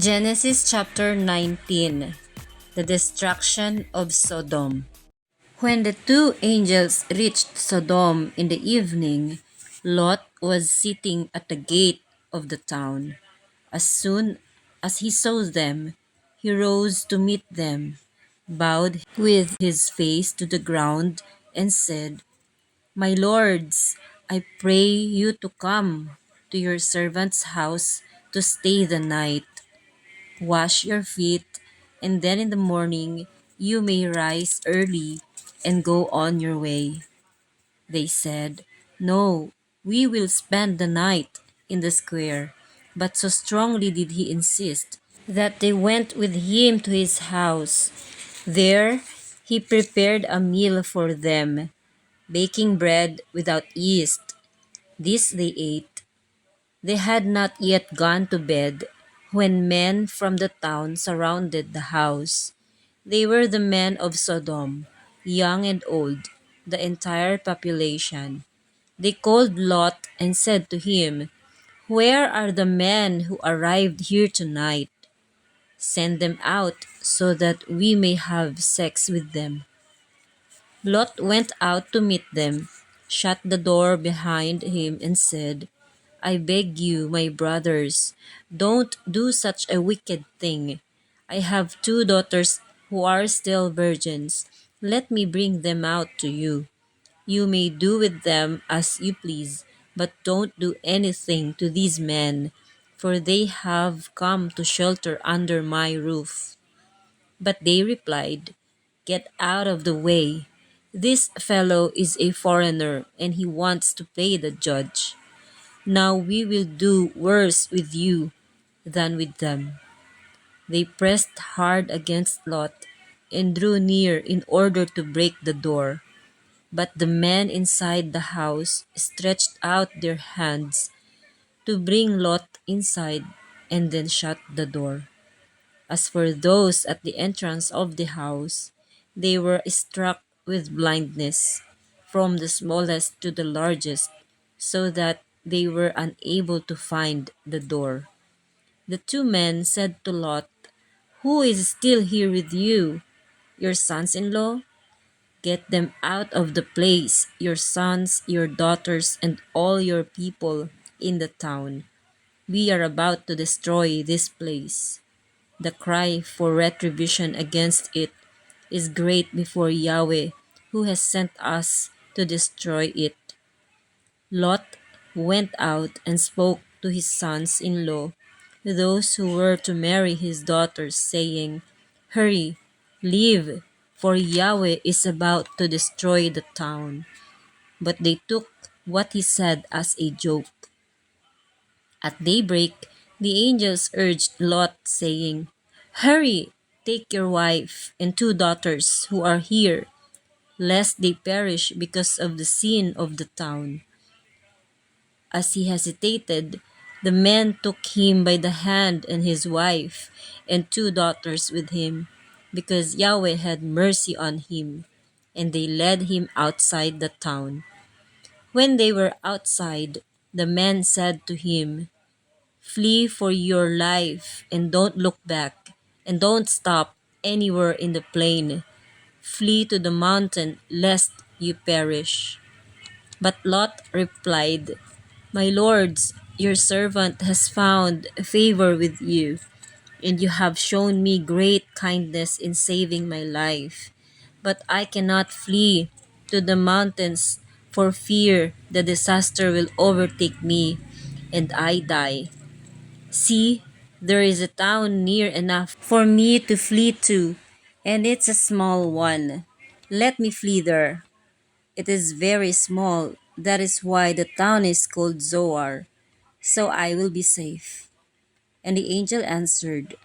Genesis chapter 19. The destruction of Sodom. When the two angels reached Sodom in the evening, Lot was sitting at the gate of the town. As soon as he saw them, he rose to meet them, bowed with his face to the ground, and said, "My lords, I pray you to come to your servant's house to stay the night. Wash your feet, and then in the morning you may rise early and go on your way." They said, "No, we will spend the night in the square." But so strongly did he insist that they went with him to his house. There he prepared a meal for them, baking bread without yeast. This they ate. They had not yet gone to bed when men from the town surrounded the house. They were the men of Sodom, young and old, the entire population. They called Lot and said to him, "Where are the men who arrived here tonight? Send them out so that we may have sex with them." Lot went out to meet them, shut the door behind him, and said, "I beg you, my brothers, don't do such a wicked thing. I have two daughters who are still virgins. Let me bring them out to you. You may do with them as you please, but don't do anything to these men, for they have come to shelter under my roof." But they replied, "Get out of the way. This fellow is a foreigner and he wants to play the judge. Now we will do worse with you than with them." They pressed hard against Lot and drew near in order to break the door. But the men inside the house stretched out their hands to bring Lot inside and then shut the door. As for those at the entrance of the house, they were struck with blindness, from the smallest to the largest, so that they were unable to find the door. The two men said to Lot, "Who is still here with you? Your sons in law? Get them out of the place, your sons, your daughters, and all your people in the town. We are about to destroy this place. The cry for retribution against it is great before Yahweh, who has sent us to destroy it." Lot went out and spoke to his sons in law, those who were to marry his daughters, saying, "Hurry, leave, for Yahweh is about to destroy the town." But they took what he said as a joke. At daybreak, the angels urged Lot, saying, "Hurry, take your wife and two daughters who are here, lest they perish because of the sin of the town." As he hesitated, the men took him by the hand and his wife and two daughters with him, because Yahweh had mercy on him, and they led him outside the town. When they were outside, the men said to him, "Flee for your life and don't look back, and don't stop anywhere in the plain. Flee to the mountain lest you perish." But Lot replied, "My lords, your servant has found favor with you, and you have shown me great kindness in saving my life. But I cannot flee to the mountains for fear the disaster will overtake me and I die. See, there is a town near enough for me to flee to, and it's a small one. Let me flee there. It is very small. That is why the town is called Zoar. So I will be safe." And the angel answered,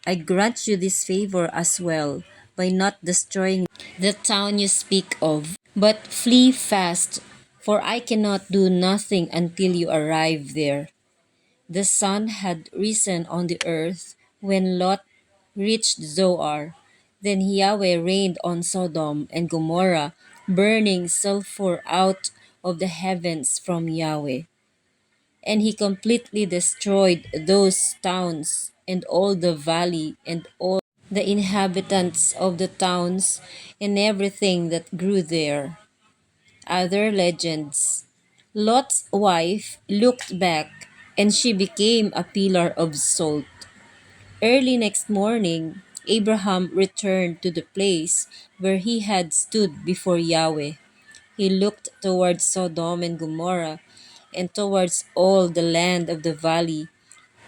"I grant you this favor as well, by not destroying the town you speak of. But flee fast, for I cannot do nothing until you arrive there." The sun had risen on the earth when Lot reached Zoar. Then Yahweh rained on Sodom and Gomorrah, burning sulfur out of the heavens from Yahweh. And he completely destroyed those towns and all the valley and all the inhabitants of the towns and everything that grew there. Other legends. Lot's wife looked back and she became a pillar of salt. Early next morning, Abraham returned to the place where he had stood before Yahweh. He looked towards Sodom and Gomorrah and towards all the land of the valley,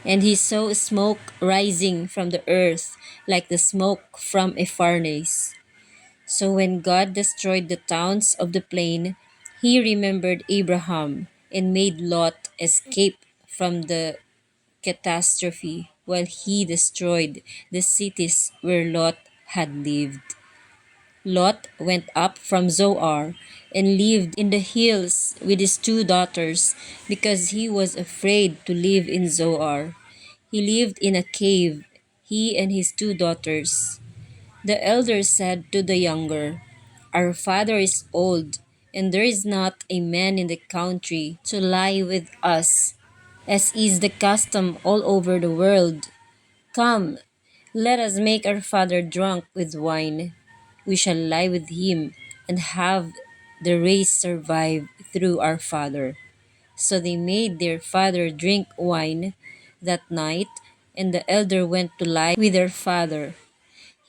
and he saw smoke rising from the earth like the smoke from a furnace. So when God destroyed the towns of the plain, he remembered Abraham and made Lot escape from the catastrophe while he destroyed the cities where Lot had lived. Lot went up from Zoar and lived in the hills with his two daughters because he was afraid to live in Zoar. He lived in a cave, he and his two daughters. The elder said to the younger, "Our father is old, and there is not a man in the country to lie with us, as is the custom all over the world. Come, let us make our father drunk with wine. We shall lie with him and have the race survive through our father." So they made their father drink wine that night, and the elder went to lie with her father.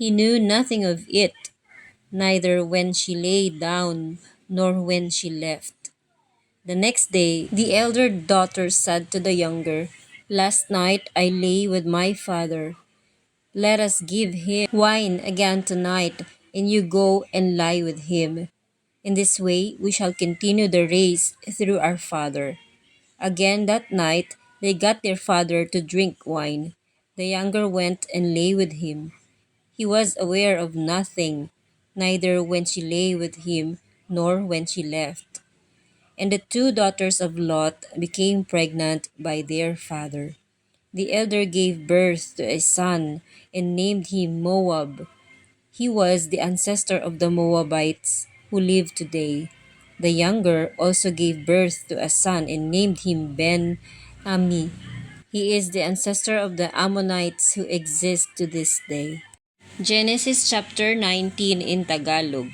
He knew nothing of it, neither when she lay down nor when she left. The next day, the elder daughter said to the younger, "Last night I lay with my father. Let us give him wine again tonight, and you go and lie with him. In this way we shall continue the race through our father." Again that night they got their father to drink wine. The younger went and lay with him. He was aware of nothing, neither when she lay with him nor when she left. And the two daughters of Lot became pregnant by their father. The elder gave birth to a son and named him Moab. He was the ancestor of the Moabites who live today. The younger also gave birth to a son and named him Ben Ami. He is the ancestor of the Ammonites who exist to this day. Genesis chapter 19 in Tagalog.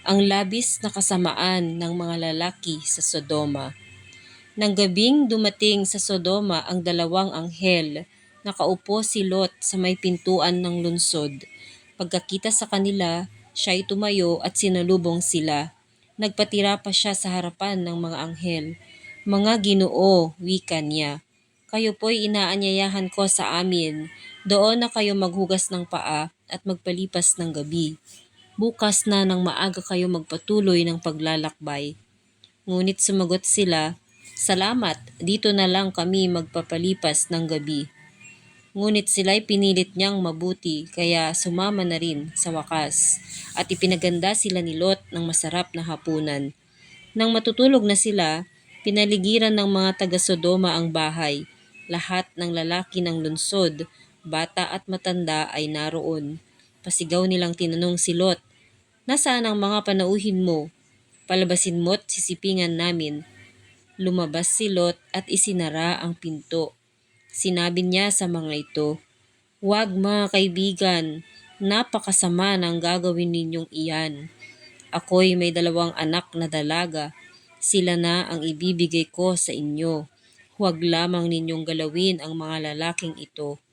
Ang labis na kasamaan ng mga lalaki sa Sodoma. Nang gabing dumating sa Sodoma ang dalawang anghel, nakaupo si Lot sa may pintuan ng lungsod. Pagkakita sa kanila, siya'y tumayo at sinalubong sila. Nagpatira pa siya sa harapan ng mga anghel. "Mga Ginoo," wika niya, "kayo po'y inaanyayahan ko sa amin. Doon na kayo maghugas ng paa at magpalipas ng gabi. Bukas na ng maaga kayo magpatuloy ng paglalakbay." Ngunit sumagot sila, "Salamat, dito na lang kami magpapalipas ng gabi." Ngunit sila'y pinilit niyang mabuti kaya sumama na rin sa wakas at ipinaganda sila ni Lot ng masarap na hapunan. Nang matutulog na sila, pinaligiran ng mga taga-Sodoma ang bahay. Lahat ng lalaki ng lungsod, bata at matanda ay naroon. Pasigaw nilang tinanong si Lot, "Nasaan ang mga panauhin mo? Palabasin mo't sisipingan namin." Lumabas si Lot at isinara ang pinto. Sinabi niya sa mga ito, "Huwag mga kaibigan, napakasama ng gagawin ninyong iyan. Ako'y may dalawang anak na dalaga. Sila na ang ibibigay ko sa inyo. Huwag lamang ninyong galawin ang mga lalaking ito.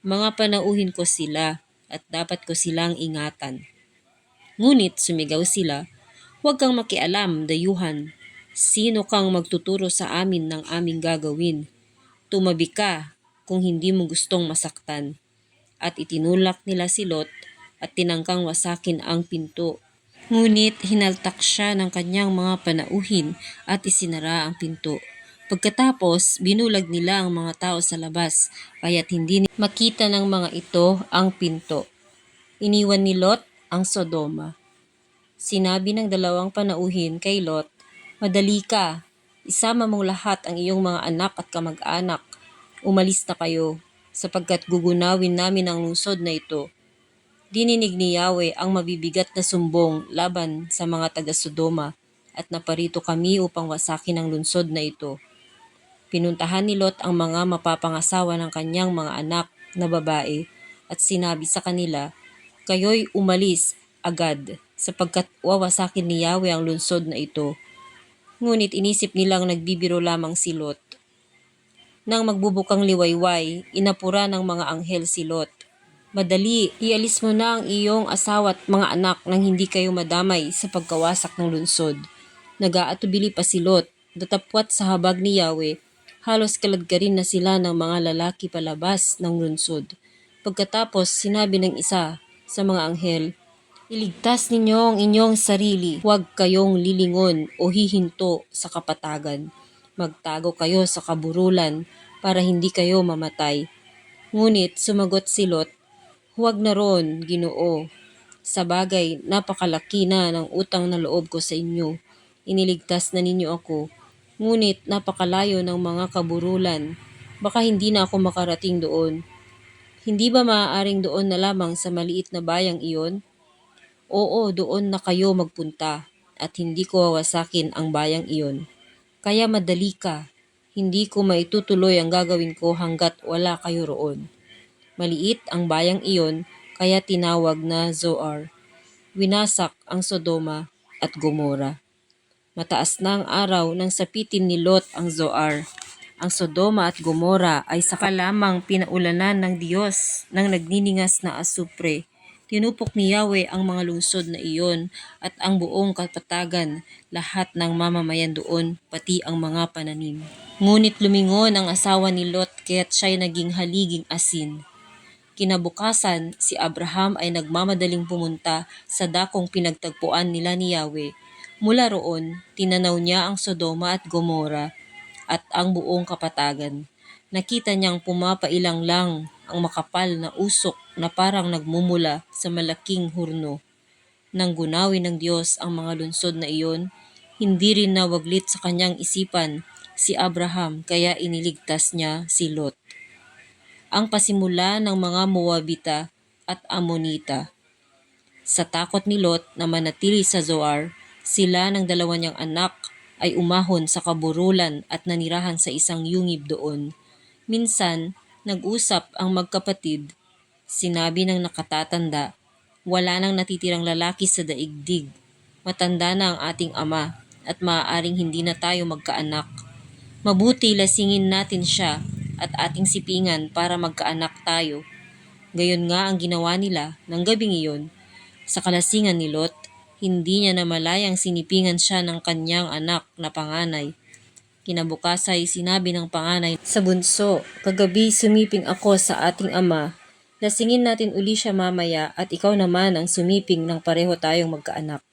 Mga panauhin ko sila at dapat ko silang ingatan." Ngunit sumigaw sila, "Huwag kang makialam, dayuhan. Sino kang magtuturo sa amin ng aming gagawin? Tumabi ka kung hindi mo gustong masaktan." At itinulak nila si Lot at tinangkang wasakin ang pinto. Ngunit hinaltak siya ng kanyang mga panauhin at isinara ang pinto. Pagkatapos, binulag nila ang mga tao sa labas, kaya't hindi makita ng mga ito ang pinto. Iniwan ni Lot ang Sodoma. Sinabi ng dalawang panauhin kay Lot, "Madali ka, isama mong lahat ang iyong mga anak at kamag-anak. Umalis na kayo, sapagkat gugunawin namin ang lungsod na ito." Dininig ni Yahweh ang mabibigat na sumbong laban sa mga taga-Sodoma, at naparito kami upang wasakin ang lungsod na ito. Pinuntahan ni Lot ang mga mapapangasawa ng kanyang mga anak na babae at sinabi sa kanila, "Kayo'y umalis agad sapagkat wawasakin ni Yahweh ang lungsod na ito." Ngunit inisip nilang nagbibiro lamang si Lot. Nang magbubukang liwayway, inapura ng mga anghel si Lot. "Madali, ialis mo na ang iyong asawa at mga anak nang hindi kayo madamay sa pagkawasak ng lungsod." Nag-aatubili pa si Lot, datapwat sa habag ni Yahweh, halos kaladkarin na sila ng mga lalaki palabas ng lungsod. Pagkatapos sinabi ng isa sa mga anghel, "Iligtas ninyo ang inyong sarili, huwag kayong lilingon o hihinto sa kapatagan. Magtago kayo sa kaburulan para hindi kayo mamatay." Ngunit sumagot si Lot, "Huwag na ron, Ginoo. Sa bagay, napakalaki na ng utang na loob ko sa inyo. Iniligtas na ninyo ako, ngunit napakalayo ng mga kaburulan. Baka hindi na ako makarating doon. Hindi ba maaaring doon na lamang sa maliit na bayang iyon? Oo, doon na kayo magpunta, at hindi ko wawasakin ang bayang iyon. Kaya madali ka. Hindi ko maitutuloy ang gagawin ko hanggat wala kayo roon." Maliit ang bayang iyon, kaya tinawag na Zoar. Winasak ang Sodoma at Gomorra. Mataas na ang araw nang sapitin ni Lot ang Zoar. Ang Sodoma at Gomorra ay saka lamang pinaulanan ng Diyos ng nagniningas na asupre. Tinupok ni Yahweh ang mga lungsod na iyon at ang buong kapatagan, lahat ng mamamayan doon, pati ang mga pananim. Ngunit lumingon ang asawa ni Lot kaya't siya'y naging haliging asin. Kinabukasan, si Abraham ay nagmamadaling pumunta sa dakong pinagtagpuan nila ni Yahweh. Mula roon, tinanaw niya ang Sodoma at Gomorra at ang buong kapatagan. Nakita niyang pumapailang lang ang makapal na usok na parang nagmumula sa malaking hurno. Nang gunawin ng Diyos ang mga lungsod na iyon, hindi rin nawaglit sa kanyang isipan si Abraham kaya iniligtas niya si Lot. Ang pasimula ng mga Moabita at Ammonita. Sa takot ni Lot na manatili sa Zoar, sila ng dalawa niyang anak ay umahon sa kaburulan at nanirahan sa isang yungib doon. Minsan, nag-usap ang magkapatid. Sinabi ng nakatatanda, "Wala nang natitirang lalaki sa daigdig. Matanda na ang ating ama at maaaring hindi na tayo magkaanak. Mabuti lasingin natin siya at ating sipingan para magkaanak tayo." Gayon nga ang ginawa nila ng gabing iyon. Sa kalasingan ni Lot, hindi niya namalayang sinipingan siya ng kanyang anak na panganay. Kinabukasay sinabi ng panganay sa bunso, "Kagabi sumiping ako sa ating ama. Lasingin natin uli siya mamaya at ikaw naman ang sumiping ng pareho tayong magkaanak."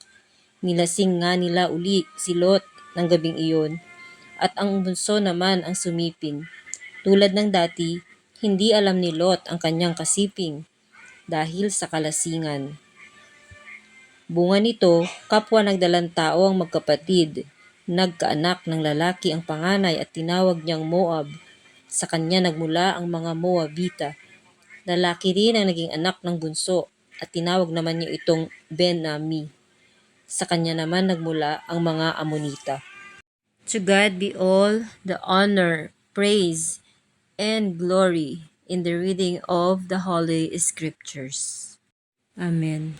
Nilasing nga nila uli si Lot ng gabing iyon at ang bunso naman ang sumiping. Tulad ng dati, hindi alam ni Lot ang kanyang kasiping dahil sa kalasingan. Bunga nito, kapwa nagdalang tao ang magkapatid. Nagkaanak ng lalaki ang panganay at tinawag niyang Moab. Sa kanya nagmula ang mga Moabita. Lalaki rin ang naging anak ng bunso at tinawag naman niya itong Ben-Ami. Sa kanya naman nagmula ang mga Ammonita. To God be all the honor, praise, and glory in the reading of the Holy Scriptures. Amen.